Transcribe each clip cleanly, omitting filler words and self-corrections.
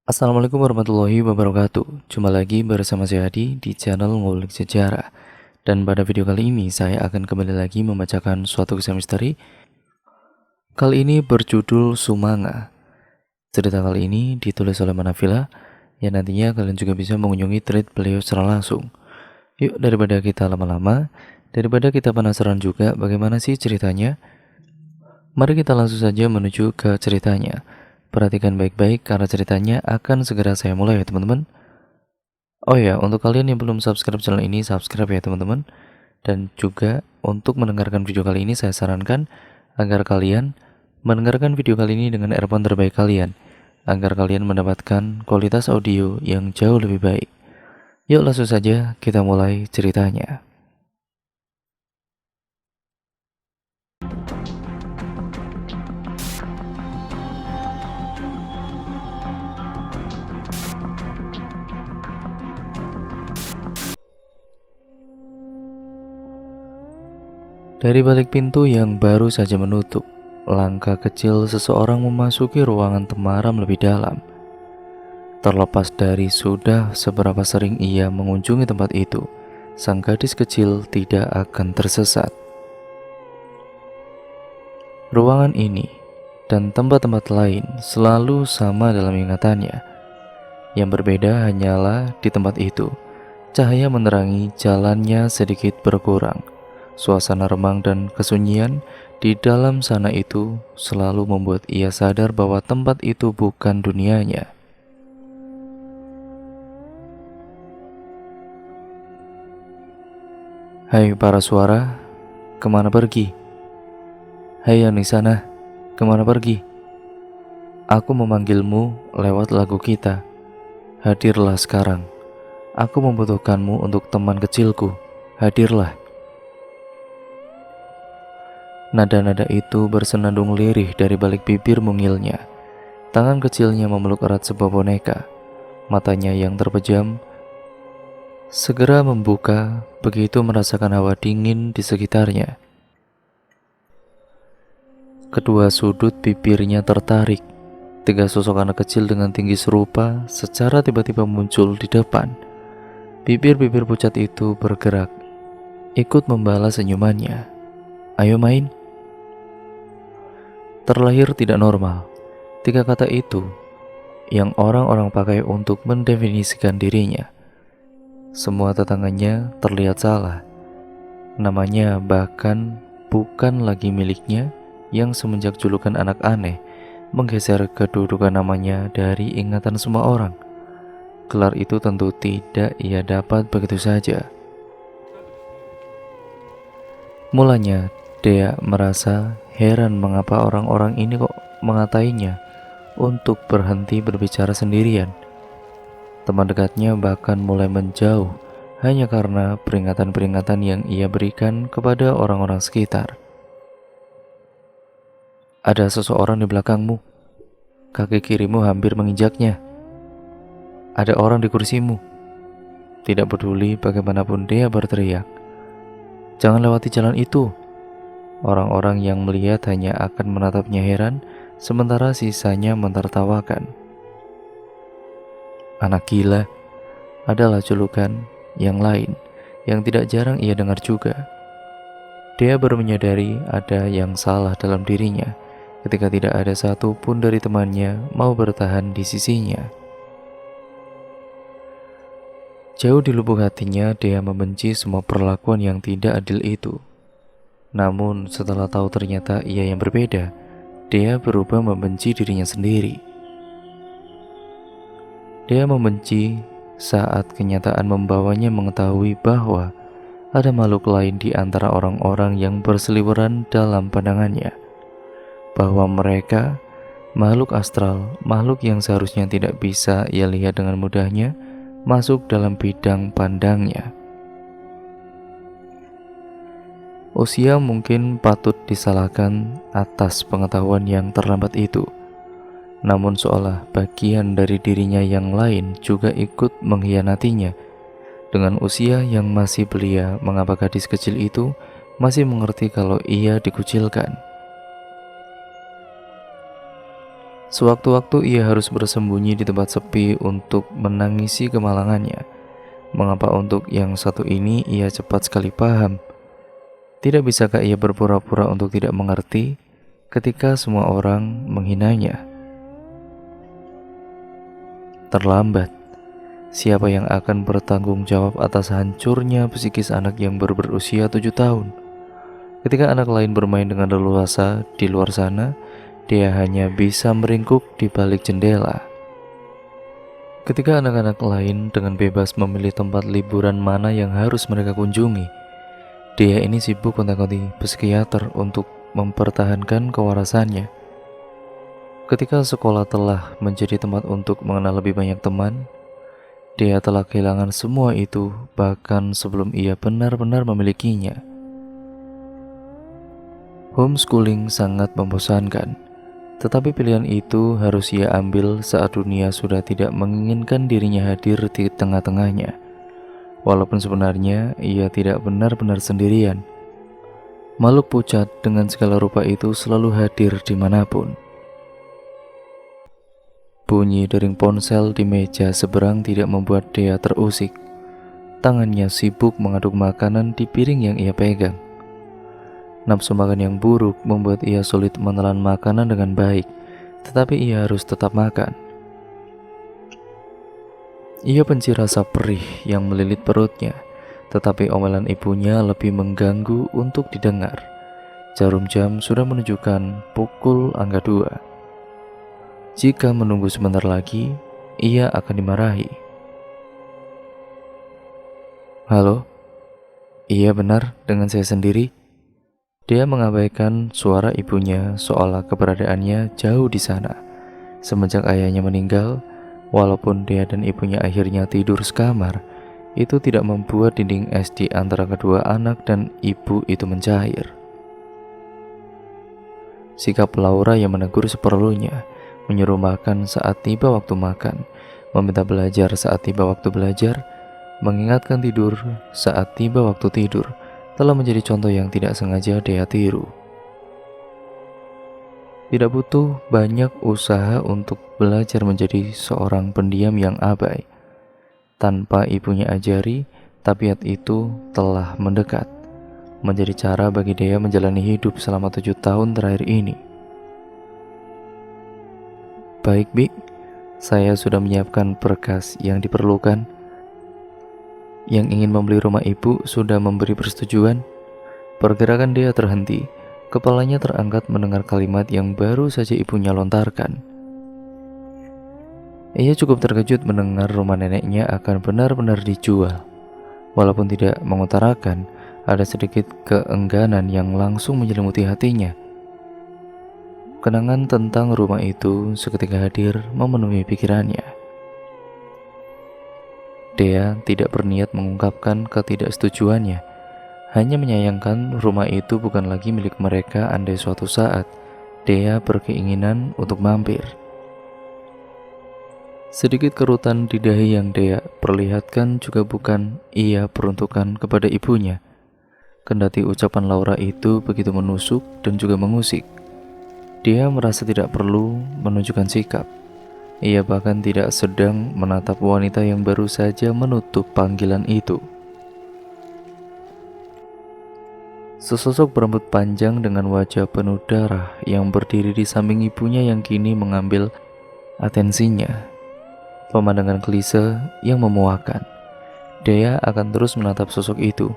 Assalamualaikum warahmatullahi wabarakatuh. Jumpa lagi bersama saya Adi di channel Ngulik Sejarah. Dan pada video kali ini saya akan kembali lagi membacakan suatu kisah misteri. Kali ini berjudul Sumanga. Cerita kali ini ditulis oleh Manafila, yang nantinya kalian juga bisa mengunjungi thread beliau secara langsung. Yuk, daripada kita lama-lama, daripada kita penasaran juga bagaimana sih ceritanya, mari kita langsung saja menuju ke ceritanya. Perhatikan baik-baik karena ceritanya akan segera saya mulai ya teman-teman. Oh ya, untuk kalian yang belum subscribe channel ini, subscribe ya teman-teman. Dan juga untuk mendengarkan video kali ini, saya sarankan agar kalian mendengarkan video kali ini dengan earphone terbaik kalian, agar kalian mendapatkan kualitas audio yang jauh lebih baik. Yuk langsung saja kita mulai ceritanya. Dari balik pintu yang baru saja menutup, langkah kecil seseorang memasuki ruangan temaram lebih dalam. Terlepas dari sudah seberapa sering ia mengunjungi tempat itu, sang gadis kecil tidak akan tersesat. Ruangan ini dan tempat-tempat lain selalu sama dalam ingatannya. Yang berbeda hanyalah di tempat itu, cahaya menerangi jalannya sedikit berkurang. Suasana remang dan kesunyian di dalam sana itu selalu membuat ia sadar bahwa tempat itu bukan dunianya. Hai para suara, kemana pergi? Hai yang di sana, kemana pergi? Aku memanggilmu lewat lagu kita. Hadirlah sekarang. Aku membutuhkanmu untuk teman kecilku. Hadirlah. Nada-nada itu bersenandung lirih dari balik bibir mungilnya. Tangan kecilnya memeluk erat sebuah boneka. Matanya yang terpejam segera membuka begitu merasakan hawa dingin di sekitarnya. Kedua sudut bibirnya tertarik. Tiga sosok anak kecil dengan tinggi serupa secara tiba-tiba muncul di depan. Bibir-bibir pucat itu bergerak, ikut membalas senyumannya. Ayo main. Terlahir tidak normal. Tiga kata itu yang orang-orang pakai untuk mendefinisikan dirinya. Semua tetangganya terlihat salah. Namanya bahkan bukan lagi miliknya, yang semenjak julukan anak aneh menggeser kedudukan namanya dari ingatan semua orang. Gelar itu tentu tidak ia dapat begitu saja. Mulanya Dea merasa heran mengapa orang-orang ini kok mengatainya untuk berhenti berbicara sendirian. Teman dekatnya bahkan mulai menjauh hanya karena peringatan-peringatan yang ia berikan kepada orang-orang sekitar. Ada seseorang di belakangmu. Kaki kirimu hampir menginjaknya. Ada orang di kursimu. Tidak peduli bagaimanapun dia berteriak. Jangan lewati jalan itu. Orang-orang yang melihat hanya akan menatapnya heran, sementara sisanya mentertawakan. Anak gila adalah julukan yang lain yang tidak jarang ia dengar juga. Dia baru menyadari ada yang salah dalam dirinya ketika tidak ada satu pun dari temannya mau bertahan di sisinya. Jauh di lubuk hatinya, dia membenci semua perlakuan yang tidak adil itu. Namun setelah tahu ternyata ia yang berbeda, dia berubah membenci dirinya sendiri. Dia membenci saat kenyataan membawanya mengetahui bahwa ada makhluk lain di antara orang-orang yang berseliweran dalam pandangannya. Bahwa mereka makhluk astral, makhluk yang seharusnya tidak bisa ia lihat dengan mudahnya, masuk dalam bidang pandangnya. Usia mungkin patut disalahkan atas pengetahuan yang terlambat itu. Namun seolah bagian dari dirinya yang lain juga ikut mengkhianatinya. Dengan usia yang masih belia, mengapa gadis kecil itu masih mengerti kalau ia dikucilkan? Sewaktu-waktu ia harus bersembunyi di tempat sepi untuk menangisi kemalangannya. Mengapa untuk yang satu ini ia cepat sekali paham? Tidak bisakah ia berpura-pura untuk tidak mengerti ketika semua orang menghinanya? Terlambat. Siapa yang akan bertanggung jawab atas hancurnya psikis anak yang baru berusia 7 tahun? Ketika anak lain bermain dengan leluasa di luar sana, dia hanya bisa meringkuk di balik jendela. Ketika anak-anak lain dengan bebas memilih tempat liburan mana yang harus mereka kunjungi, dia ini sibuk kontak-kontak psikiater untuk mempertahankan kewarasannya. Ketika sekolah telah menjadi tempat untuk mengenal lebih banyak teman, dia telah kehilangan semua itu bahkan sebelum ia benar-benar memilikinya. Homeschooling sangat membosankan, tetapi pilihan itu harus ia ambil saat dunia sudah tidak menginginkan dirinya hadir di tengah-tengahnya. Walaupun sebenarnya ia tidak benar-benar sendirian. Makhluk pucat dengan segala rupa itu selalu hadir dimanapun. Bunyi dering ponsel di meja seberang tidak membuat Dea terusik. Tangannya sibuk mengaduk makanan di piring yang ia pegang. Nafsu makan yang buruk membuat ia sulit menelan makanan dengan baik, tetapi ia harus tetap makan. Ia benci rasa perih yang melilit perutnya, tetapi omelan ibunya lebih mengganggu untuk didengar. Jarum jam sudah menunjukkan pukul angka 2. Jika menunggu sebentar lagi, ia akan dimarahi. Halo? Iya benar, dengan saya sendiri. Dia mengabaikan suara ibunya seolah keberadaannya jauh di sana. Semenjak ayahnya meninggal, walaupun dia dan ibunya akhirnya tidur sekamar, itu tidak membuat dinding es di antara kedua anak dan ibu itu mencair. Sikap Laura yang menegur seperlunya, menyuruh makan saat tiba waktu makan, meminta belajar saat tiba waktu belajar, mengingatkan tidur saat tiba waktu tidur, telah menjadi contoh yang tidak sengaja dia tiru. Tidak butuh banyak usaha untuk belajar menjadi seorang pendiam yang abai. Tanpa ibunya ajari, tabiat itu telah mendekat, menjadi cara bagi dia menjalani hidup selama 7 tahun terakhir ini. Baik, Bi, saya sudah menyiapkan berkas yang diperlukan. Yang ingin membeli rumah ibu sudah memberi persetujuan. Pergerakan dia terhenti. Kepalanya terangkat mendengar kalimat yang baru saja ibunya lontarkan. Ia cukup terkejut mendengar rumah neneknya akan benar-benar dijual. Walaupun tidak mengutarakan, ada sedikit keengganan yang langsung menyelimuti hatinya. Kenangan tentang rumah itu seketika hadir memenuhi pikirannya. Dea tidak berniat mengungkapkan ketidaksetujuannya, hanya menyayangkan rumah itu bukan lagi milik mereka andai suatu saat Dea berkeinginan untuk mampir. Sedikit kerutan di dahi yang Dea perlihatkan juga bukan ia peruntukkan kepada ibunya. Kendati ucapan Laura itu begitu menusuk dan juga mengusik, dia merasa tidak perlu menunjukkan sikap. Ia bahkan tidak sedang menatap wanita yang baru saja menutup panggilan itu. Sesosok berambut panjang dengan wajah penuh darah yang berdiri di samping ibunya yang kini mengambil atensinya. Pemandangan klise yang memuakkan. Dea akan terus menatap sosok itu,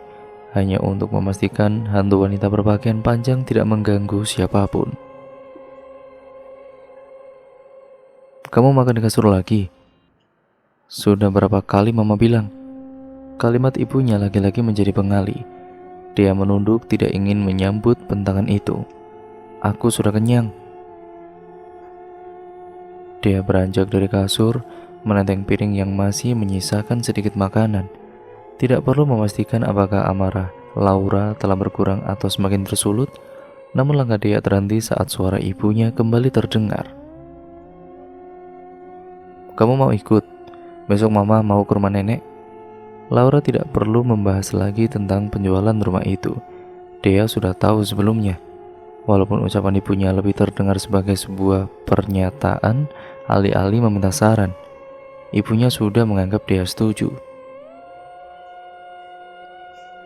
hanya untuk memastikan hantu wanita berpakaian panjang tidak mengganggu siapapun. Kamu makan di kasur lagi? Sudah berapa kali mama bilang? Kalimat ibunya lagi-lagi menjadi pengalih. Dia menunduk tidak ingin menyambut bentangan itu. Aku sudah kenyang. Dia beranjak dari kasur, menenteng piring yang masih menyisakan sedikit makanan. Tidak perlu memastikan apakah amarah Laura telah berkurang atau semakin tersulut, namun langkah dia terhenti saat suara ibunya kembali terdengar. Kamu mau ikut? Besok mama mau ke rumah nenek. Laura tidak perlu membahas lagi tentang penjualan rumah itu. Dia sudah tahu sebelumnya. Walaupun ucapan ibunya lebih terdengar sebagai sebuah pernyataan, alih-alih meminta saran, ibunya sudah menganggap dia setuju.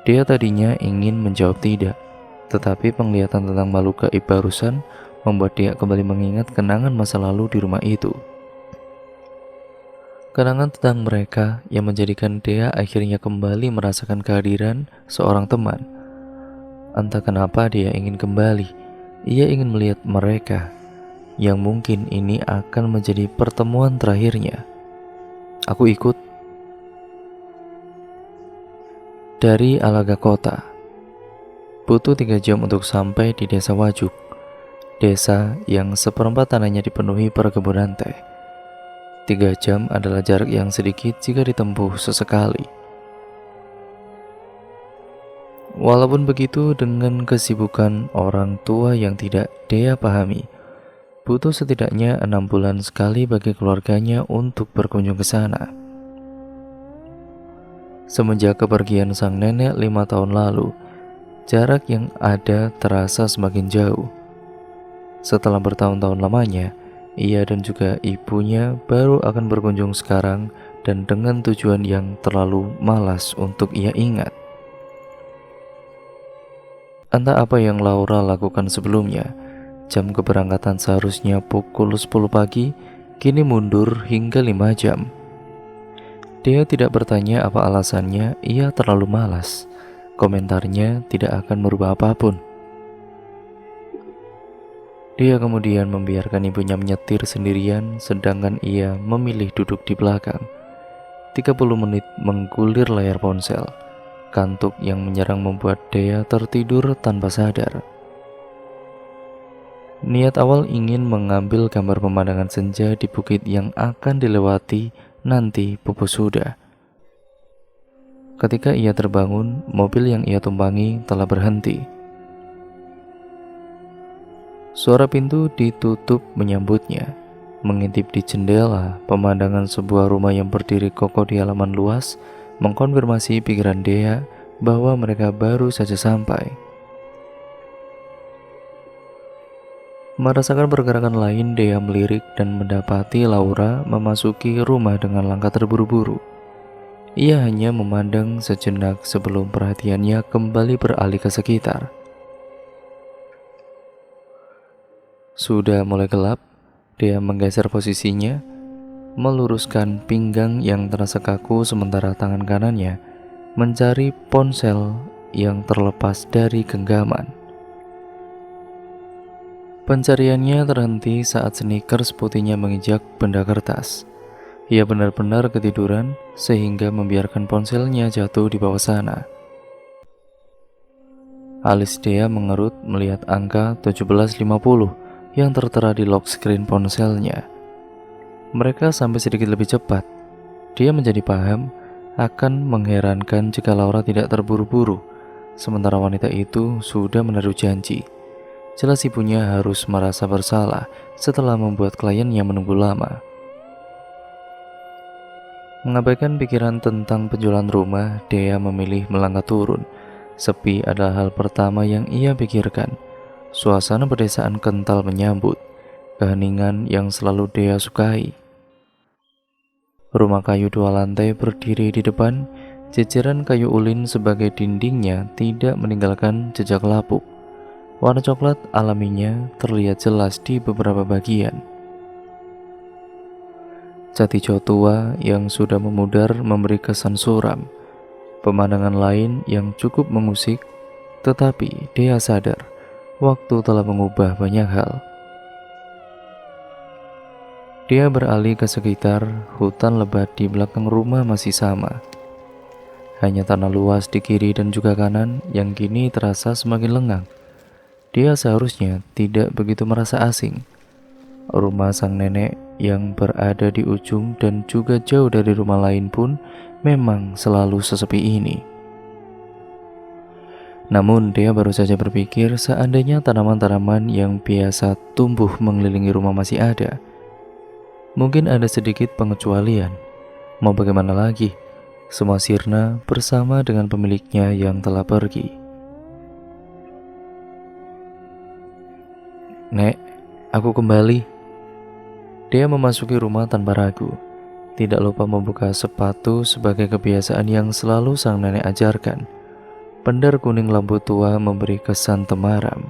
Dia tadinya ingin menjawab tidak, tetapi penglihatan tentang makhluk gaib barusan membuat dia kembali mengingat kenangan masa lalu di rumah itu. Kenangan tentang mereka yang menjadikan Dea akhirnya kembali merasakan kehadiran seorang teman. Entah kenapa dia ingin kembali. Ia ingin melihat mereka, yang mungkin ini akan menjadi pertemuan terakhirnya. Aku ikut. Dari Alaga Kota, butuh 3 jam untuk sampai di desa Wajuk, desa yang seperempat tanahnya dipenuhi perkebunan teh. 3 jam adalah jarak yang sedikit jika ditempuh sesekali. Walaupun begitu, dengan kesibukan orang tua yang tidak Dea pahami, butuh setidaknya 6 bulan sekali bagi keluarganya untuk berkunjung ke sana. Semenjak kepergian sang nenek 5 tahun lalu, jarak yang ada terasa semakin jauh. Setelah bertahun-tahun lamanya, ia dan juga ibunya baru akan berkunjung sekarang dan dengan tujuan yang terlalu malas untuk ia ingat. Entah apa yang Laura lakukan sebelumnya, jam keberangkatan seharusnya pukul 10 pagi, kini mundur hingga 5 jam. Dia tidak bertanya apa alasannya, ia terlalu malas. Komentarnya tidak akan merubah apapun. Dia kemudian membiarkan ibunya menyetir sendirian, sedangkan ia memilih duduk di belakang. 30 menit menggulir layar ponsel. Kantuk yang menyerang membuat Dea tertidur tanpa sadar. Niat awal ingin mengambil gambar pemandangan senja di bukit yang akan dilewati nanti pupus sudah. Ketika ia terbangun, mobil yang ia tumpangi telah berhenti. Suara pintu ditutup menyambutnya. Mengintip di jendela, pemandangan sebuah rumah yang berdiri kokoh di halaman luas mengkonfirmasi pikiran Dea bahwa mereka baru saja sampai. Merasakan pergerakan lain, Dea melirik dan mendapati Laura memasuki rumah dengan langkah terburu-buru. Ia hanya memandang sejenak sebelum perhatiannya kembali beralih ke sekitar. Sudah mulai gelap, Dea menggeser posisinya, meluruskan pinggang yang terasa kaku sementara tangan kanannya mencari ponsel yang terlepas dari genggaman. Pencariannya terhenti saat sneakers putihnya menginjak benda kertas. Ia benar-benar ketiduran sehingga membiarkan ponselnya jatuh di bawah sana. Alis Dea mengerut melihat angka 1750 yang tertera di lock screen ponselnya. Mereka sampai sedikit lebih cepat. Dia menjadi paham akan mengherankan jika Laura tidak terburu-buru, sementara wanita itu sudah menaruh janji. Jelas ibunya harus merasa bersalah setelah membuat kliennya menunggu lama. Mengabaikan pikiran tentang penjualan rumah, Dea memilih melangkah turun. Sepi adalah hal pertama yang ia pikirkan. Suasana pedesaan kental menyambut, keheningan yang selalu Dea sukai. Rumah kayu 2 lantai berdiri di depan, jejeran kayu ulin sebagai dindingnya tidak meninggalkan jejak lapuk. Warna coklat alaminya terlihat jelas di beberapa bagian. Jati jauh tua yang sudah memudar memberi kesan suram. Pemandangan lain yang cukup mengusik, tetapi Dea sadar waktu telah mengubah banyak hal. Dia beralih ke sekitar, hutan lebat di belakang rumah masih sama. Hanya tanah luas di kiri dan juga kanan yang kini terasa semakin lengang. Dia seharusnya tidak begitu merasa asing. Rumah sang nenek yang berada di ujung dan juga jauh dari rumah lain pun memang selalu sesepi ini. Namun dia baru saja berpikir seandainya tanaman-tanaman yang biasa tumbuh mengelilingi rumah masih ada. Mungkin ada sedikit pengecualian. Mau bagaimana lagi? Semua sirna bersama dengan pemiliknya yang telah pergi. "Nek, aku kembali." Dia memasuki rumah tanpa ragu, tidak lupa membuka sepatu sebagai kebiasaan yang selalu sang nenek ajarkan. Pendar kuning lampu tua memberi kesan temaram.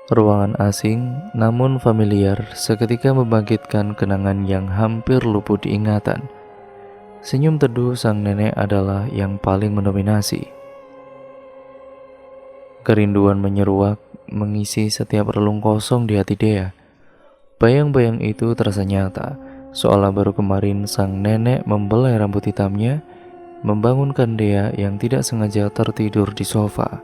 Ruangan asing namun familiar seketika membangkitkan kenangan yang hampir luput diingatan. Senyum teduh sang nenek adalah yang paling mendominasi. Kerinduan menyeruak mengisi setiap relung kosong di hati Dea. Bayang-bayang itu terasa nyata, seolah baru kemarin sang nenek membelai rambut hitamnya, membangunkan Dea yang tidak sengaja tertidur di sofa.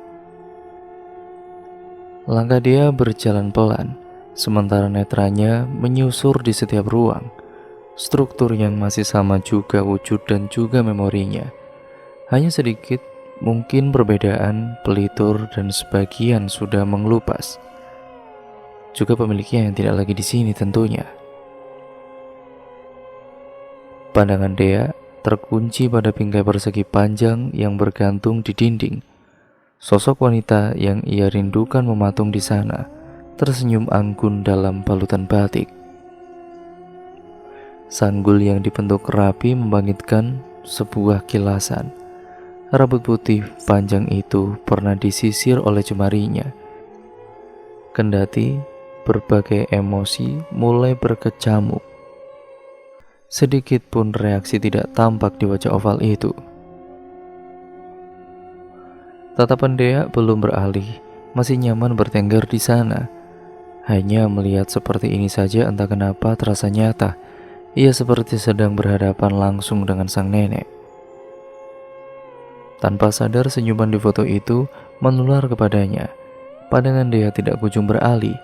Langkah Dea berjalan pelan, sementara netranya menyusur di setiap ruang. Struktur yang masih sama juga wujud dan juga memorinya. Hanya sedikit, mungkin perbedaan, pelitur, dan sebagian sudah mengelupas. Juga pemiliknya yang tidak lagi di sini tentunya. Pandangan Dea terkunci pada bingkai persegi panjang yang bergantung di dinding. Sosok wanita yang ia rindukan mematung di sana, tersenyum anggun dalam balutan batik. Sanggul yang dibentuk rapi membangkitkan sebuah kilasan. Rambut putih panjang itu pernah disisir oleh jemarinya. Kendati berbagai emosi mulai berkecamuk, sedikit pun reaksi tidak tampak di wajah oval itu. Tatapan Dea belum beralih, masih nyaman bertengger di sana. Hanya melihat seperti ini saja entah kenapa terasa nyata. Ia seperti sedang berhadapan langsung dengan sang nenek. Tanpa sadar senyuman di foto itu menular kepadanya. Pandangan Dea tidak kunjung beralih.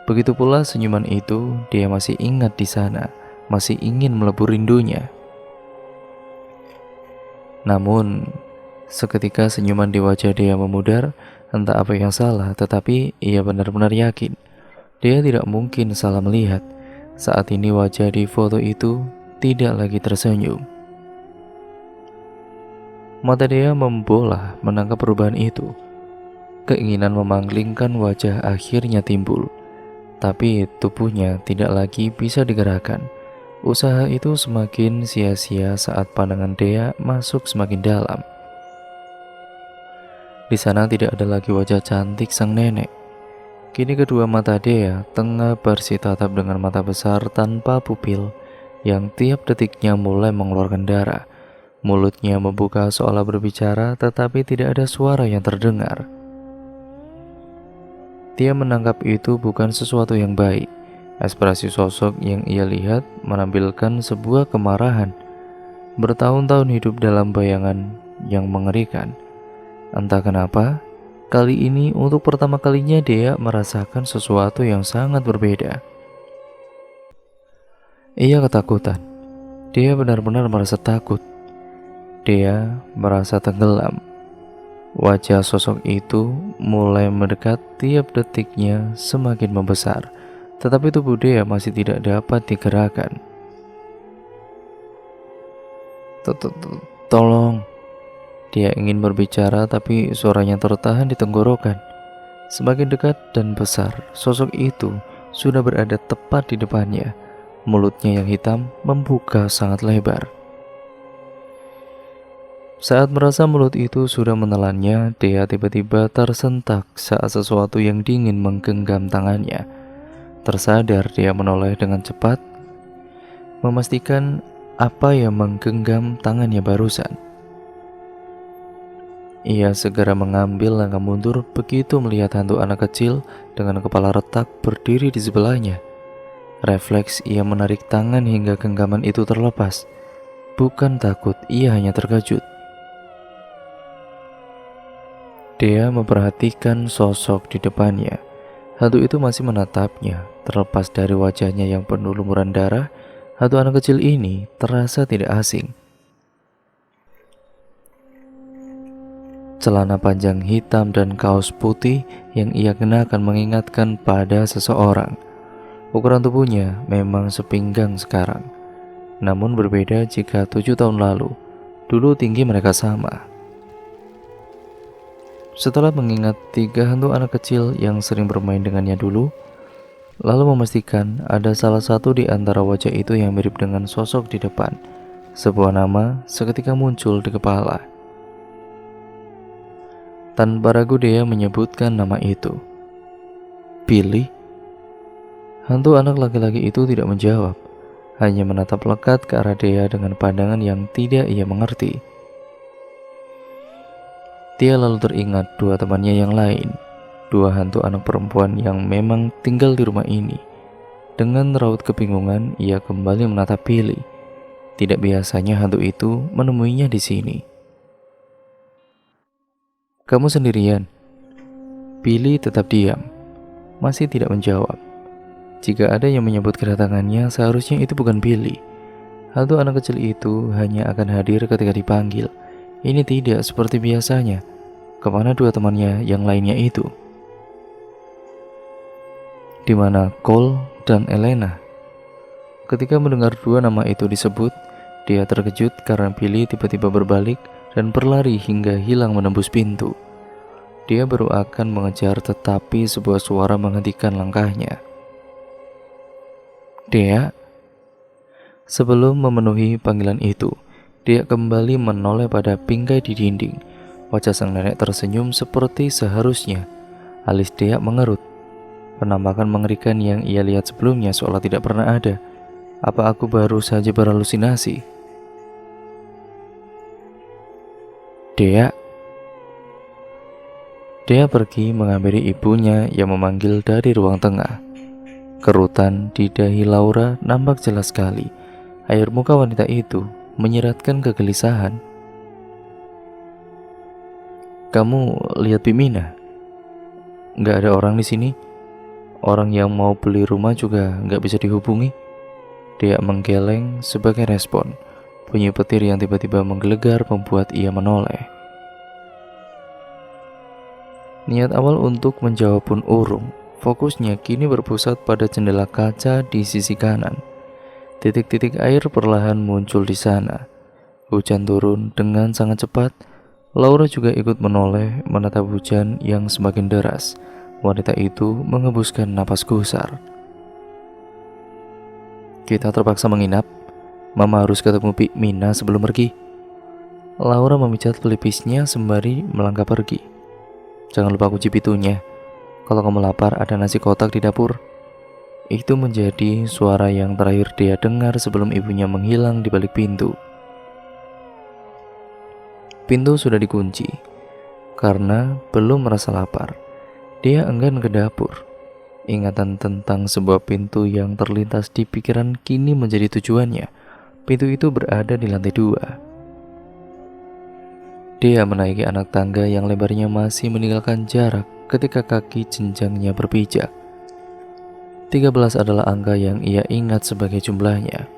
Begitu pula senyuman itu dia masih ingat di sana, masih ingin melebur rindunya. Namun seketika senyuman di wajah Dea memudar, entah apa yang salah, tetapi ia benar-benar yakin Dea tidak mungkin salah melihat. Saat ini wajah di foto itu tidak lagi tersenyum. Mata Dea membola menangkap perubahan itu. Keinginan memanglingkan wajah akhirnya timbul, tapi tubuhnya tidak lagi bisa digerakkan. Usaha itu semakin sia-sia saat pandangan Dea masuk semakin dalam. Di sana tidak ada lagi wajah cantik sang nenek. Kini kedua mata Dea tengah bersitatap dengan mata besar tanpa pupil yang tiap detiknya mulai mengeluarkan darah. Mulutnya membuka seolah berbicara, tetapi tidak ada suara yang terdengar. Dia menangkap itu bukan sesuatu yang baik. Ekspresi sosok yang ia lihat menampilkan sebuah kemarahan. Bertahun-tahun hidup dalam bayangan yang mengerikan. Entah kenapa, kali ini untuk pertama kalinya Dea merasakan sesuatu yang sangat berbeda. Ia ketakutan. Dea benar-benar merasa takut. Dea merasa tenggelam. Wajah sosok itu mulai mendekat, tiap detiknya semakin membesar. Tetapi tubuh Dea masih tidak dapat digerakkan. Tolong. Dia ingin berbicara tapi suaranya tertahan di tenggorokan. Semakin dekat dan besar, sosok itu sudah berada tepat di depannya. Mulutnya yang hitam membuka sangat lebar. Saat merasa mulut itu sudah menelannya, Dea tiba-tiba tersentak saat sesuatu yang dingin menggenggam tangannya. Tersadar, dia menoleh dengan cepat, memastikan apa yang menggenggam tangannya barusan. Ia segera mengambil langkah mundur begitu melihat hantu anak kecil dengan kepala retak berdiri di sebelahnya. Refleks ia menarik tangan hingga genggaman itu terlepas. Bukan takut, ia hanya terkejut. Dea memperhatikan sosok di depannya. Hantu itu masih menatapnya. Terlepas dari wajahnya yang penuh lumuran darah, hantu anak kecil ini terasa tidak asing. Celana panjang hitam dan kaos putih yang ia kenakan mengingatkan pada seseorang. Ukuran tubuhnya memang sepinggang sekarang, namun berbeda jika 7 tahun lalu. Dulu tinggi mereka sama. Setelah mengingat 3 hantu anak kecil yang sering bermain dengannya dulu, lalu memastikan ada salah satu di antara wajah itu yang mirip dengan sosok di depan, sebuah nama seketika muncul di kepala. Tanpa ragu Dea menyebutkan nama itu. Billy? Hantu anak laki-laki itu tidak menjawab, hanya menatap lekat ke arah Dea dengan pandangan yang tidak ia mengerti. Dia lalu teringat 2 temannya yang lain, 2 hantu anak perempuan yang memang tinggal di rumah ini. Dengan raut kebingungan, ia kembali menatap Billy. Tidak biasanya hantu itu menemuinya di sini. "Kamu sendirian?" Billy tetap diam, masih tidak menjawab. Jika ada yang menyebut kedatangannya, seharusnya itu bukan Billy. Hantu anak kecil itu hanya akan hadir ketika dipanggil. Ini tidak seperti biasanya. Kemana 2 temannya yang lainnya itu? Di mana Cole dan Elena? Ketika mendengar 2 nama itu disebut, dia terkejut karena Billy tiba-tiba berbalik dan berlari hingga hilang menembus pintu. Dia baru akan mengejar, tetapi sebuah suara menghentikan langkahnya. "Dea?" Sebelum memenuhi panggilan itu, dia kembali menoleh pada bingkai di dinding. Wajah sang nenek tersenyum seperti seharusnya. Alis Dea mengerut. Penampakan mengerikan yang ia lihat sebelumnya seolah tidak pernah ada. Apa aku baru saja berhalusinasi? "Dea?" Dea pergi menghampiri ibunya yang memanggil dari ruang tengah. Kerutan di dahi Laura nampak jelas sekali. Air muka wanita itu menyeratkan kegelisahan. "Kamu lihat Bimina? Nggak ada orang di sini. Orang yang mau beli rumah juga nggak bisa dihubungi." Dia menggeleng sebagai respon. Bunyi petir yang tiba-tiba menggelegar membuat ia menoleh. Niat awal untuk menjawab pun urung. Fokusnya kini berpusat pada jendela kaca di sisi kanan. Titik-titik air perlahan muncul di sana. Hujan turun dengan sangat cepat. Laura juga ikut menoleh menatap hujan yang semakin deras. Wanita itu menghembuskan napas gusar. "Kita terpaksa menginap. Mama harus ketemu Mina sebelum pergi." Laura memijat pelipisnya sembari melangkah pergi. "Jangan lupa kunci pintunya. Kalau kamu lapar, ada nasi kotak di dapur." Itu menjadi suara yang terakhir dia dengar sebelum ibunya menghilang di balik pintu. Pintu sudah dikunci. Karena belum merasa lapar, dia enggan ke dapur. Ingatan tentang sebuah pintu yang terlintas di pikiran kini menjadi tujuannya. Pintu itu berada di lantai 2. Dia menaiki anak tangga yang lebarnya masih meninggalkan jarak ketika kaki jenjangnya berpijak. 13 adalah angka yang ia ingat sebagai jumlahnya.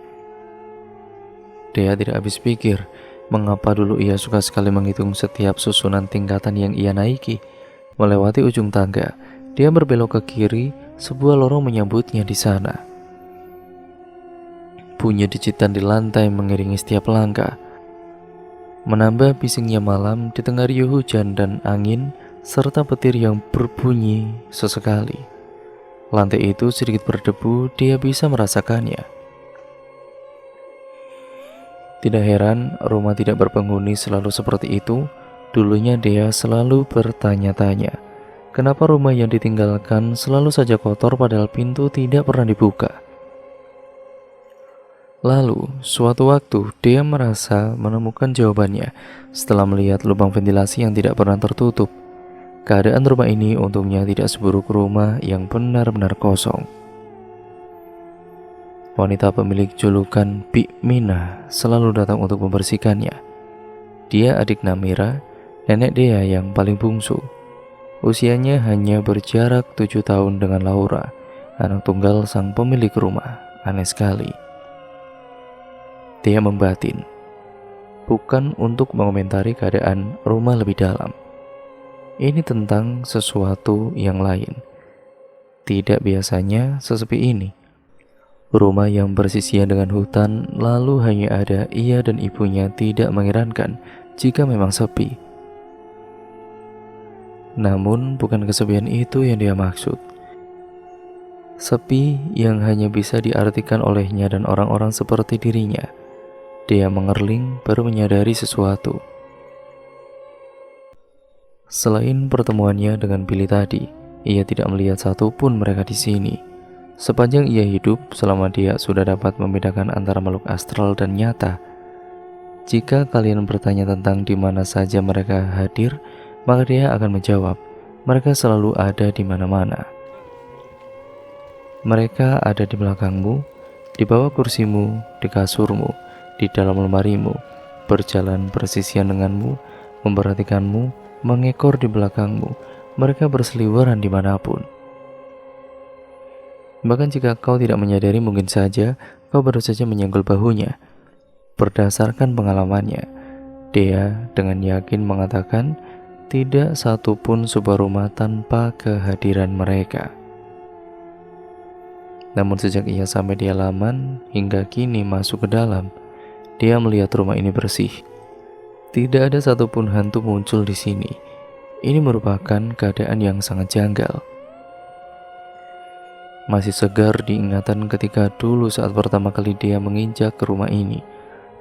Dia tidak habis pikir mengapa dulu ia suka sekali menghitung setiap susunan tingkatan yang ia naiki. Melewati ujung tangga, dia berbelok ke kiri, sebuah lorong menyambutnya di sana. Bunyi dicitan di lantai mengiringi setiap langkah, menambah bisingnya malam di tengah riuh hujan dan angin serta petir yang berbunyi sesekali. Lantai itu sedikit berdebu, dia bisa merasakannya. Tidak heran rumah tidak berpenghuni selalu seperti itu. Dulunya dia selalu bertanya-tanya, kenapa rumah yang ditinggalkan selalu saja kotor padahal pintu tidak pernah dibuka. Lalu, suatu waktu dia merasa menemukan jawabannya setelah melihat lubang ventilasi yang tidak pernah tertutup. Keadaan rumah ini untungnya tidak seburuk rumah yang benar-benar kosong. Wanita pemilik julukan Bimina selalu datang untuk membersihkannya. Dia adik Namira, nenek Dea yang paling bungsu. Usianya hanya berjarak 7 tahun dengan Laura, anak tunggal sang pemilik rumah. Aneh sekali. Dia membatin, bukan untuk mengomentari keadaan rumah lebih dalam. Ini tentang sesuatu yang lain. Tidak biasanya sesepi ini. Rumah yang bersisian dengan hutan, lalu hanya ada ia dan ibunya, tidak mengherankan jika memang sepi. Namun bukan kesepian itu yang dia maksud. Sepi yang hanya bisa diartikan olehnya dan orang-orang seperti dirinya. Dia mengerling baru menyadari sesuatu. Selain pertemuannya dengan Billy tadi, ia tidak melihat satupun mereka di sini. Sepanjang ia hidup, selama dia sudah dapat membedakan antara makhluk astral dan nyata. Jika kalian bertanya tentang di mana saja mereka hadir, maka dia akan menjawab, mereka selalu ada di mana-mana. Mereka ada di belakangmu, di bawah kursimu, di kasurmu, di dalam lemarimu, berjalan bersisian denganmu, memperhatikanmu, mengekor di belakangmu. Mereka berseliweran dimanapun. Bahkan jika kau tidak menyadari, mungkin saja kau baru saja menyenggol bahunya. Berdasarkan pengalamannya, dia dengan yakin mengatakan tidak satupun sebuah rumah tanpa kehadiran mereka. Namun sejak ia sampai di halaman hingga kini masuk ke dalam, dia melihat rumah ini bersih. Tidak ada satupun hantu muncul di sini. Ini merupakan keadaan yang sangat janggal. Masih segar diingatan ketika dulu saat pertama kali dia menginjak ke rumah ini.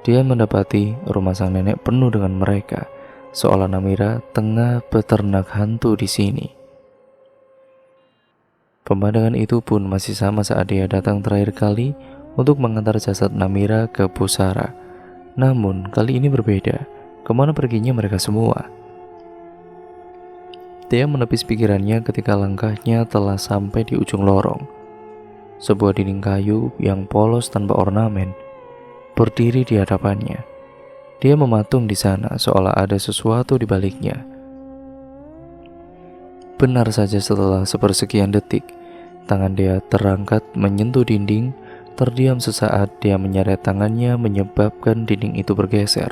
Dia mendapati rumah sang nenek penuh dengan mereka, seolah Namira tengah beternak hantu di sini. Pemandangan itu pun masih sama saat dia datang terakhir kali untuk mengantar jasad Namira ke pusara. Namun kali ini berbeda. Kemana perginya mereka semua? Dia menepis pikirannya ketika langkahnya telah sampai di ujung lorong. Sebuah dinding kayu yang polos tanpa ornamen berdiri di hadapannya. Dia mematung di sana seolah ada sesuatu di baliknya. Benar saja setelah sepersekian detik, tangan dia terangkat menyentuh dinding. Terdiam sesaat, dia menyeret tangannya menyebabkan dinding itu bergeser,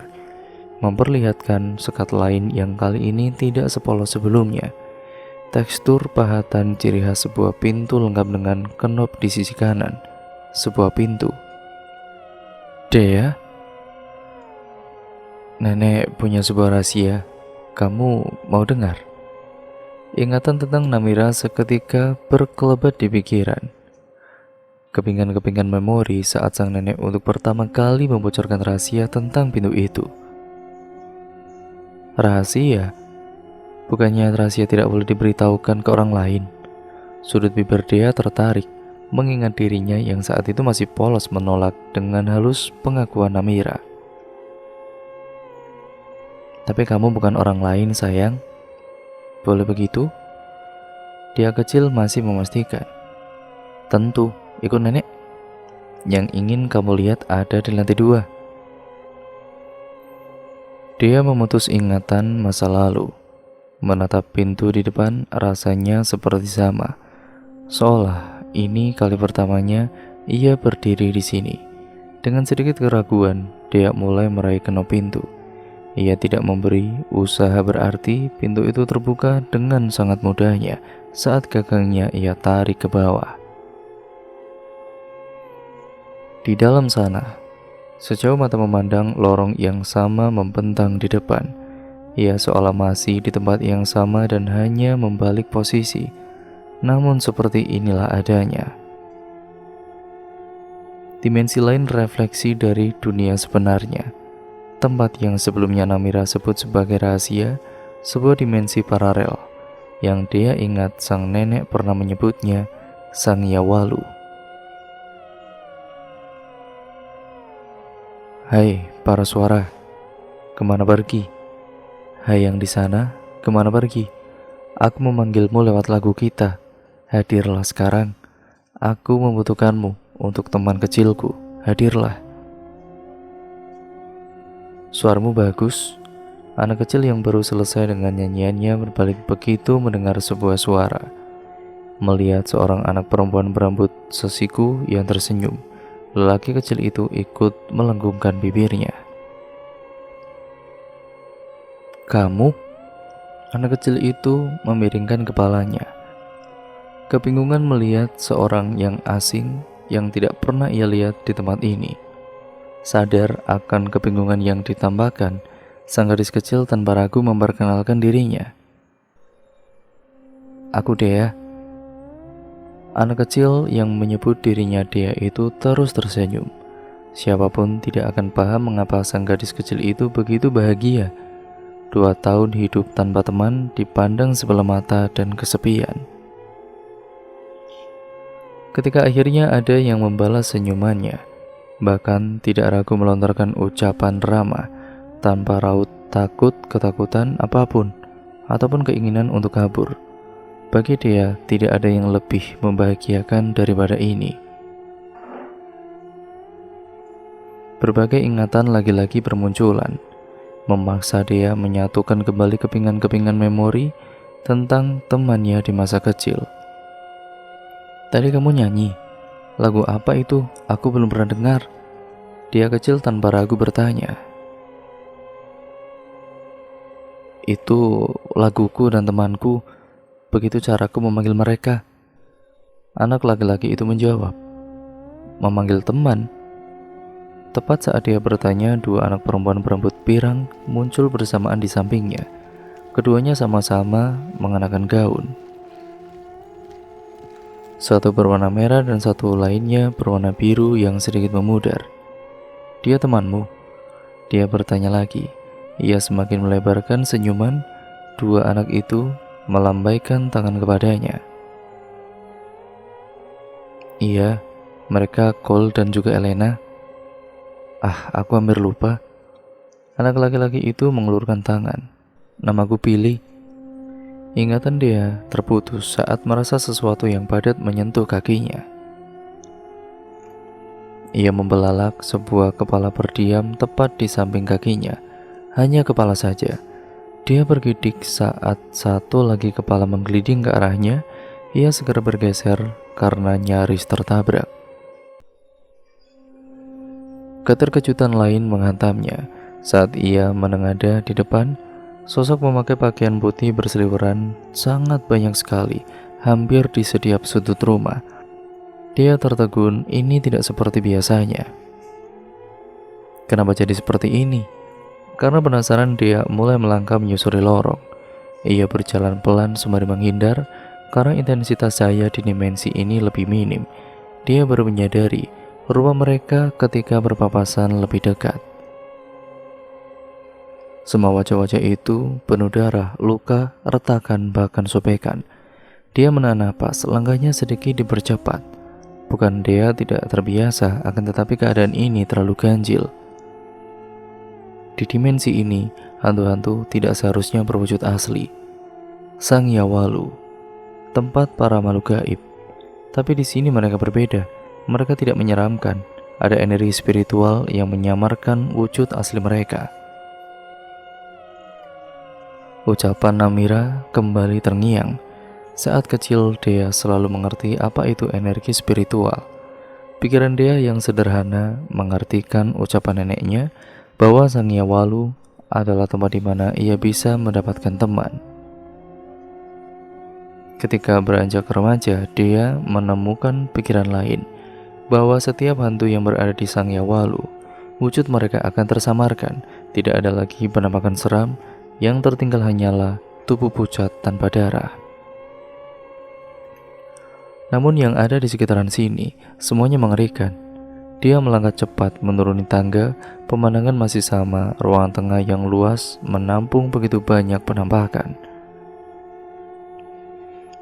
memperlihatkan sekat lain yang kali ini tidak sepolos sebelumnya. Tekstur pahatan ciri khas sebuah pintu lengkap dengan kenop di sisi kanan. Sebuah pintu. Dea? Nenek punya sebuah rahasia. Kamu mau dengar? Ingatan tentang Namira seketika berkelebat di pikiran. Kepingan-kepingan memori saat sang nenek untuk pertama kali membocorkan rahasia tentang pintu itu. Rahasia? Bukannya rahasia tidak boleh diberitahukan ke orang lain? Sudut bibir Dea tertarik, mengingat dirinya yang saat itu masih polos menolak dengan halus pengakuan Namira. Tapi kamu bukan orang lain, sayang. Boleh begitu? Dia kecil masih memastikan. Tentu, ikut nenek. Yang ingin kamu lihat ada di lantai 2. Dia memutus ingatan masa lalu. Menatap pintu di depan rasanya seperti sama. Seolah ini kali pertamanya ia berdiri di sini. Dengan sedikit keraguan, dia mulai meraih kenop pintu. Ia tidak memberi usaha, berarti pintu itu terbuka dengan sangat mudahnya saat gagangnya ia tarik ke bawah. Di dalam sana, sejauh mata memandang lorong yang sama membentang di depan. Ia seolah masih di tempat yang sama dan hanya membalik posisi. Namun seperti inilah adanya. Dimensi lain refleksi dari dunia sebenarnya. Tempat yang sebelumnya Namira sebut sebagai rahasia, sebuah dimensi paralel yang dia ingat sang nenek pernah menyebutnya Sang Yawalu. Hai para suara, kemana pergi? Hai yang di sana, kemana pergi? Aku memanggilmu lewat lagu kita. Hadirlah sekarang. Aku membutuhkanmu untuk teman kecilku. Hadirlah. Suaramu bagus. Anak kecil yang baru selesai dengan nyanyiannya berbalik begitu mendengar sebuah suara. Melihat seorang anak perempuan berambut sesiku yang tersenyum, lelaki kecil itu ikut melenggungkan bibirnya. Kamu? Anak kecil itu memiringkan kepalanya. Kebingungan melihat seorang yang asing yang tidak pernah ia lihat di tempat ini. Sadar akan kebingungan yang ditambahkan, sang gadis kecil tanpa ragu memperkenalkan dirinya. aku Dea." Anak kecil yang menyebut dirinya Dea itu terus tersenyum. Siapapun tidak akan paham mengapa sang gadis kecil itu begitu bahagia. 2 tahun hidup tanpa teman, dipandang sebelah mata dan kesepian. Ketika akhirnya ada yang membalas senyumannya, bahkan tidak ragu melontarkan ucapan ramah tanpa raut takut, ketakutan apapun, ataupun keinginan untuk kabur. Bagi dia, tidak ada yang lebih membahagiakan daripada ini. Berbagai ingatan lagi-lagi bermunculan, memaksa dia menyatukan kembali kepingan-kepingan memori tentang temannya di masa kecil. "Tadi kamu nyanyi, lagu apa itu? Aku belum pernah dengar." Dia kecil tanpa ragu bertanya. "Itu laguku dan temanku. Begitu caraku memanggil mereka." Anak laki-laki itu menjawab, "Memanggil teman?" Tepat saat dia bertanya, 2 anak perempuan berambut pirang muncul bersamaan di sampingnya. Keduanya sama-sama mengenakan gaun. Satu berwarna merah dan satu lainnya berwarna biru yang sedikit memudar. "Dia temanmu?" Dia bertanya lagi. Ia semakin melebarkan senyuman. 2 anak itu melambaikan tangan kepadanya. "Iya, mereka Cole dan juga Elena." Aku hampir lupa." Anak laki-laki itu mengelurkan tangan. "Namaku Billy." Ingatan dia terputus saat merasa sesuatu yang padat menyentuh kakinya. Ia membelalak, sebuah kepala berdiam tepat di samping kakinya. Hanya kepala saja. Dia bergidik saat satu lagi kepala menggelinding ke arahnya. Ia segera bergeser karena nyaris tertabrak. Keterkejutan lain menghantamnya saat ia menengadah di depan. Sosok memakai pakaian putih berseliweran sangat banyak sekali, hampir di setiap sudut rumah. Dia tertegun, ini tidak seperti biasanya. Kenapa jadi seperti ini? Karena penasaran, dia mulai melangkah menyusuri lorong. Ia berjalan pelan sembari menghindar, karena intensitas cahaya di dimensi ini lebih minim. Dia baru menyadari rupa mereka ketika berpapasan lebih dekat. Semua wajah-wajah itu penuh darah, luka, retakan, bahkan sobekan. Dia menahan napas, langkahnya sedikit dipercepat. Bukan dia tidak terbiasa, akan tetapi keadaan ini terlalu ganjil. Di dimensi ini, hantu-hantu tidak seharusnya berwujud asli. Sangyawalu, tempat para makhluk gaib. Tapi di sini mereka berbeda. Mereka tidak menyeramkan. Ada energi spiritual yang menyamarkan wujud asli mereka. Ucapan Namira kembali terngiang. Saat kecil, dia selalu mengerti apa itu energi spiritual. Pikiran dia yang sederhana mengartikan ucapan neneknya bahwa Sangyawalu adalah tempat di mana ia bisa mendapatkan teman. Ketika beranjak remaja, dia menemukan pikiran lain, bahwa setiap hantu yang berada di Sangyawalu, wujud mereka akan tersamarkan. Tidak ada lagi penampakan seram, yang tertinggal hanyalah tubuh pucat tanpa darah. Namun yang ada di sekitaran sini, semuanya mengerikan. Dia melangkah cepat menuruni tangga, pemandangan masih sama, ruangan tengah yang luas menampung begitu banyak penampakan.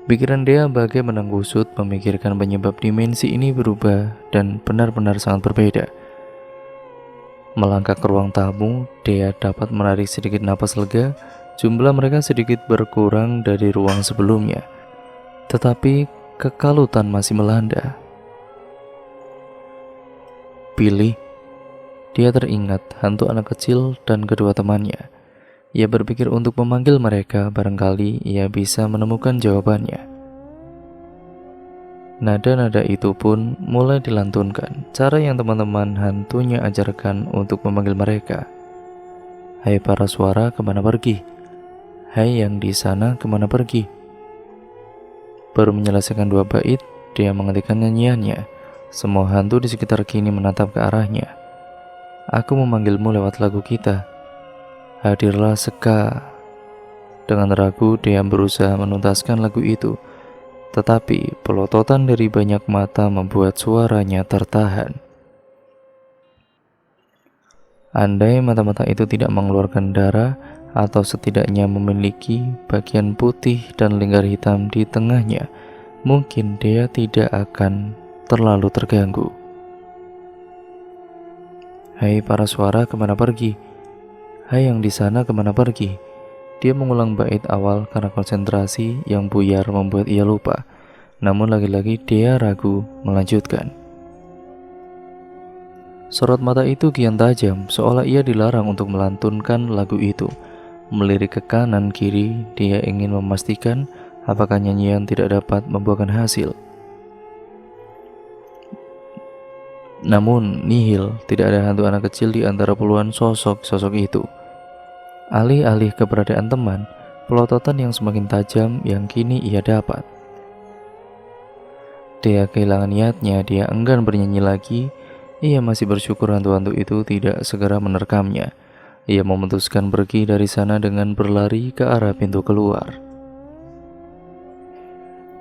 Pikiran dia bagai menang kusut memikirkan penyebab dimensi ini berubah dan benar-benar sangat berbeda. Melangkah ke ruang tamu, dia dapat menarik sedikit napas lega. Jumlah mereka sedikit berkurang dari ruang sebelumnya, tetapi kekalutan masih melanda. Billy, dia teringat hantu anak kecil dan kedua temannya. Ia berpikir untuk memanggil mereka, barangkali ia bisa menemukan jawabannya. Nada-nada itu pun mulai dilantunkan, cara yang teman-teman hantunya ajarkan untuk memanggil mereka. "Hai para suara, kemana pergi? Hai yang di sana, kemana pergi?" Baru menyelesaikan 2 bait, dia menghentikan nyanyiannya. Semua hantu di sekitar kini menatap ke arahnya. "Aku memanggilmu lewat lagu kita. Hadirlah Seka." Dengan ragu, Dea berusaha menuntaskan lagu itu, tetapi pelototan dari banyak mata membuat suaranya tertahan. Andai mata-mata itu tidak mengeluarkan darah, atau setidaknya memiliki bagian putih dan lingkar hitam di tengahnya, mungkin Dea tidak akan terlalu terganggu. Hai para suara, kemana pergi? Hai yang di sana, kemana pergi? Dia mengulang bait awal karena konsentrasi yang buyar membuat ia lupa. Namun lagi-lagi Dea ragu melanjutkan. Sorot mata itu kian tajam, seolah ia dilarang untuk melantunkan lagu itu. Melirik ke kanan kiri, dia ingin memastikan apakah nyanyian tidak dapat membuahkan hasil. Namun nihil, tidak ada hantu anak kecil di antara puluhan sosok-sosok itu. Alih-alih keberadaan teman, pelototan yang semakin tajam yang kini ia dapat. Dia kehilangan niatnya, dia enggan bernyanyi lagi. Ia masih bersyukur hantu-hantu itu tidak segera menerkamnya. Ia memutuskan pergi dari sana dengan berlari ke arah pintu keluar.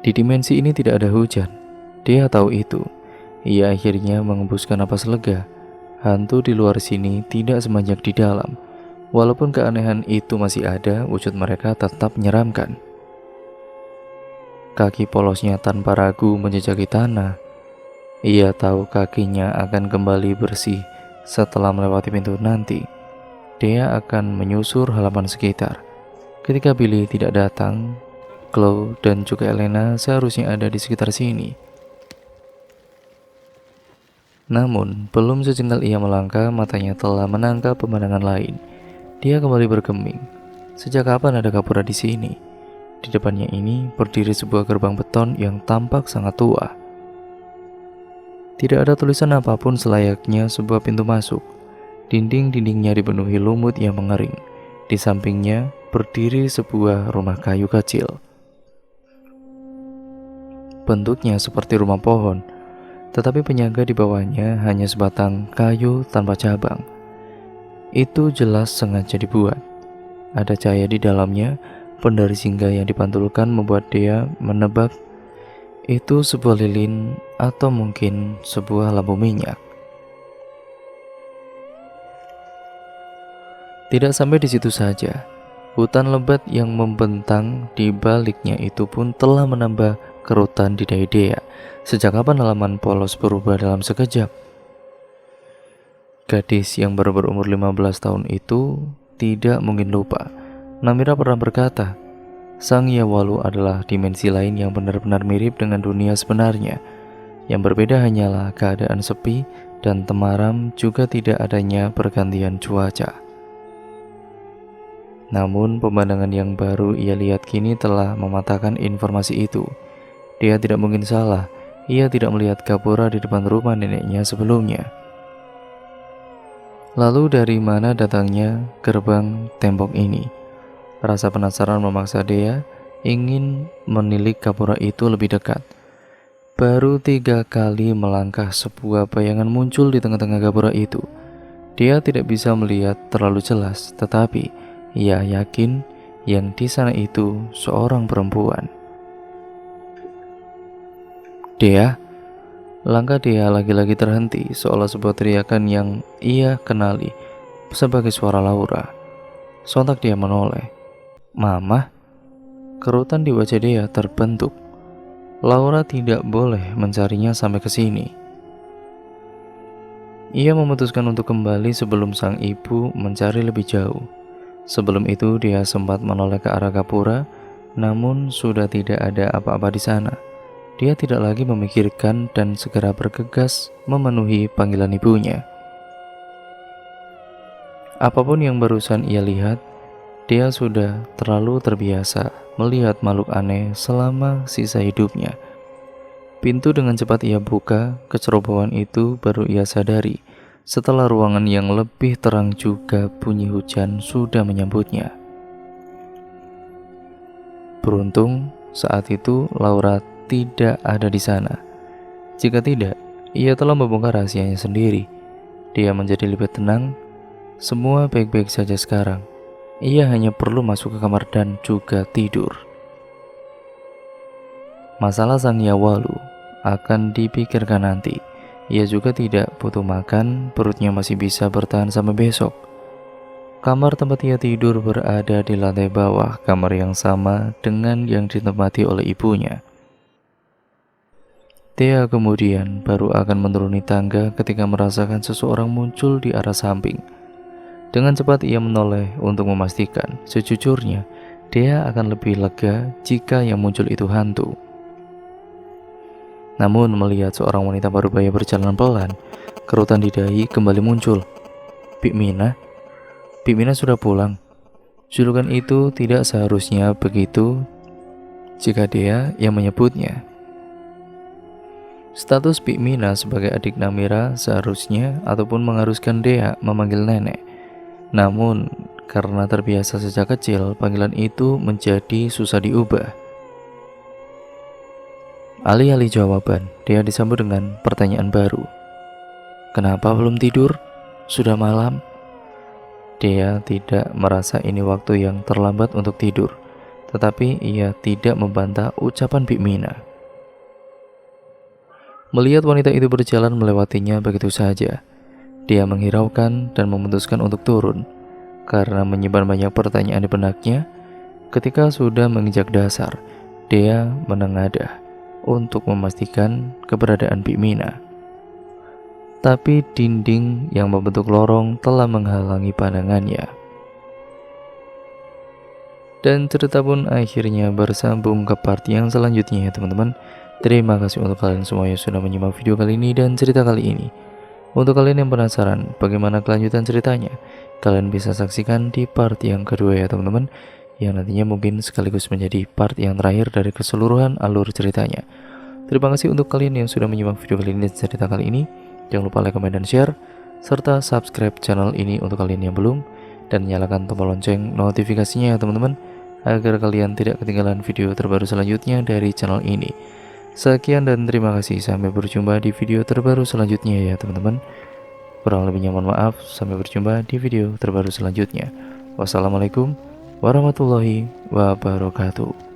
Di dimensi ini tidak ada hujan. Dia tahu itu. Ia akhirnya mengembuskan napas lega. Hantu di luar sini tidak sebanyak di dalam. Walaupun keanehan itu masih ada, wujud mereka tetap menyeramkan. Kaki polosnya tanpa ragu menjejaki tanah. Ia tahu kakinya akan kembali bersih setelah melewati pintu nanti. Dia akan menyusur halaman sekitar. Ketika Billy tidak datang, Chloe dan juga Elena seharusnya ada di sekitar sini. Namun, belum sejengkal ia melangkah, matanya telah menangkap pemandangan lain. Dia kembali bergeming. Sejak kapan ada gapura di sini? Di depannya ini berdiri sebuah gerbang beton yang tampak sangat tua. Tidak ada tulisan apapun selayaknya sebuah pintu masuk. Dinding-dindingnya dipenuhi lumut yang mengering. Di sampingnya berdiri sebuah rumah kayu kecil. Bentuknya seperti rumah pohon, tetapi penjaga di bawahnya hanya sebatang kayu tanpa cabang. Itu jelas sengaja dibuat. Ada cahaya di dalamnya, pendari singgah yang dipantulkan membuat dia menebak itu sebuah lilin atau mungkin sebuah lampu minyak. Tidak sampai di situ saja, hutan lebat yang membentang di baliknya itu pun telah menambah kerutan di dahi Dea. Sejak kapan halaman polos berubah dalam sekejap? Gadis yang baru berumur 15 tahun itu tidak mungkin lupa. Namira pernah berkata, Sang Yawalu adalah dimensi lain yang benar-benar mirip dengan dunia sebenarnya. Yang berbeda hanyalah keadaan sepi dan temaram, juga tidak adanya pergantian cuaca. Namun pemandangan yang baru ia lihat kini telah mematahkan informasi itu. Dia tidak mungkin salah, ia tidak melihat gapura di depan rumah neneknya sebelumnya. Lalu dari mana datangnya gerbang tembok ini? Rasa penasaran memaksa Dea ingin menilik gapura itu lebih dekat. Baru 3 kali melangkah, sebuah bayangan muncul di tengah-tengah gapura itu. Dia tidak bisa melihat terlalu jelas, tetapi ia yakin yang di sana itu seorang perempuan. Dea, langkah Dea lagi-lagi terhenti, seolah sebuah teriakan yang ia kenali sebagai suara Laura. Sontak dia menoleh. Mama? Kerutan di wajah Dea terbentuk. Laura tidak boleh mencarinya sampai ke sini. Ia memutuskan untuk kembali sebelum sang ibu mencari lebih jauh. Sebelum itu dia sempat menoleh ke arah gapura, namun sudah tidak ada apa-apa di sana. Dia tidak lagi memikirkan dan segera bergegas memenuhi panggilan ibunya. Apapun yang barusan ia lihat, dia sudah terlalu terbiasa melihat makhluk aneh selama sisa hidupnya. Pintu dengan cepat ia buka, kecerobohan itu baru ia sadari setelah ruangan yang lebih terang juga bunyi hujan sudah menyambutnya. Beruntung saat itu Laura tidak ada di sana. Jika tidak, ia telah membongkar rahasianya sendiri. Dia menjadi lebih tenang. Semua baik-baik saja sekarang. Ia hanya perlu masuk ke kamar dan juga tidur. Masalah sang Yawalu akan dipikirkan nanti. Ia juga tidak butuh makan, perutnya masih bisa bertahan sampai besok. Kamar tempat ia tidur berada di lantai bawah, kamar yang sama dengan yang ditempati oleh ibunya. Thea kemudian baru akan menuruni tangga ketika merasakan seseorang muncul di arah samping. Dengan cepat ia menoleh untuk memastikan. Sejujurnya, Thea akan lebih lega jika yang muncul itu hantu. Namun melihat seorang wanita parubaya berjalan pelan, kerutan di dahi kembali muncul. Bik Mina? Bik Mina sudah pulang. Julukan itu tidak seharusnya begitu jika dia yang menyebutnya. Status Bik Mina sebagai adik Namira seharusnya ataupun mengharuskan Dea memanggil nenek. Namun karena terbiasa sejak kecil, panggilan itu menjadi susah diubah. Alih-alih jawaban, dia disambut dengan pertanyaan baru. Kenapa belum tidur? Sudah malam. Dia tidak merasa ini waktu yang terlambat untuk tidur, tetapi ia tidak membantah ucapan Bik Mina. Melihat wanita itu berjalan melewatinya begitu saja, dia menghiraukan dan memutuskan untuk turun. Karena menyimpan banyak pertanyaan di benaknya, ketika sudah menginjak dasar, dia menengadah untuk memastikan keberadaan Bik Mina. Tapi dinding yang membentuk lorong telah menghalangi pandangannya. Dan cerita pun akhirnya bersambung ke part yang selanjutnya ya teman-teman. Terima kasih untuk kalian semua yang sudah menyimak video kali ini dan cerita kali ini. Untuk kalian yang penasaran bagaimana kelanjutan ceritanya, kalian bisa saksikan di part yang kedua ya teman-teman, yang nantinya mungkin sekaligus menjadi part yang terakhir dari keseluruhan alur ceritanya. Terima kasih untuk kalian yang sudah menyimak video kali ini dan cerita kali ini. Jangan lupa like, comment, dan share, serta subscribe channel ini untuk kalian yang belum, dan nyalakan tombol lonceng notifikasinya ya teman-teman, agar kalian tidak ketinggalan video terbaru selanjutnya dari channel ini. Sekian dan terima kasih, sampai berjumpa di video terbaru selanjutnya ya teman-teman. Kurang lebihnya mohon maaf, sampai berjumpa di video terbaru selanjutnya. Wassalamualaikum warahmatullahi wabarakatuh.